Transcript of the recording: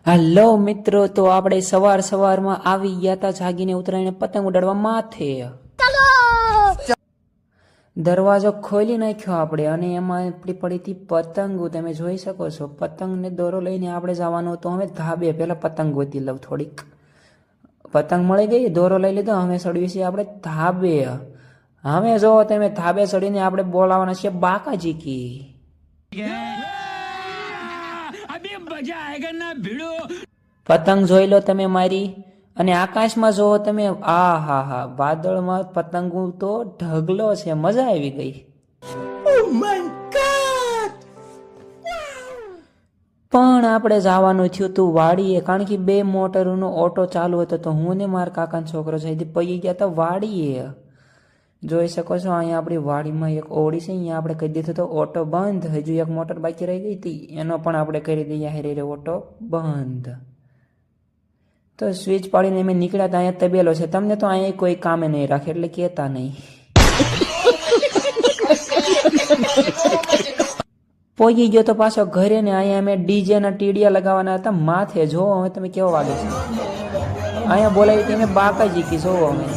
Hello મિત્રો, તો આપણે સવારમાં આવી ગયા હતા જાગીને ઉતરાઈને પતંગ ઉડાડવા માથે. દરવાજો ખોલી નાખ્યો આપણે અને એમાં આપણી પડી હતી પતંગો. તમે જોઈ શકો છો, પતંગને દોરો લઈને આપણે જવાનું તો હવે ધાબે. પહેલા પતંગ ગોતી લઉં થોડીક. પતંગ મળી ગઈ, દોરો લઈ લીધો. હવે ચડવી છે આપણે ધાબે. હવે જો તમે ધાબે ચડીને આપણે બોલાવાના છે બાકાજી કી. પતંગ જોઈ લો તમે મારી. અને આકાશમાં જોવો તમે, આ હા હા, વાદળમાં પતંગો તો ઢગલો છે. મજા આવી ગઈ. પણ આપણે જવાનું થયું તું વાડીએ, કારણ કે 2 મોટરનો ઓટો ચાલુ હતો. તો હું ને મારા કાકાનો છોકરો છે પૈકી ગયા હતા વાડીએ. જોઈ શકો છો, અહીંયા આપણી વાડીમાં એક ઓળી છે. અહીંયા આપણે કહી દીધું તો ઓટો બંધ. હજુ એક મોટર બાકી રહી ગઈ હતી, એનો પણ આપણે કરી દઈએ. હેરે ઓટો બંધ. તો સ્વિચ પાડીને અમે નીકળ્યા હતા. અહીંયા તબેલો છે. તમને તો અહીંયા કોઈ કામે નહીં રાખે, એટલે કહેતા નહીં. પોગી ગયો તો પાછો ઘરે ને. અહીંયા અમે ડીજેના ટીડિયા લગાવવાના હતા માથે. જોવો હવે તમે કેવો વાગે છે. અહીંયા બોલાવી હતી અમે બાકાજી કી. જોવો અમે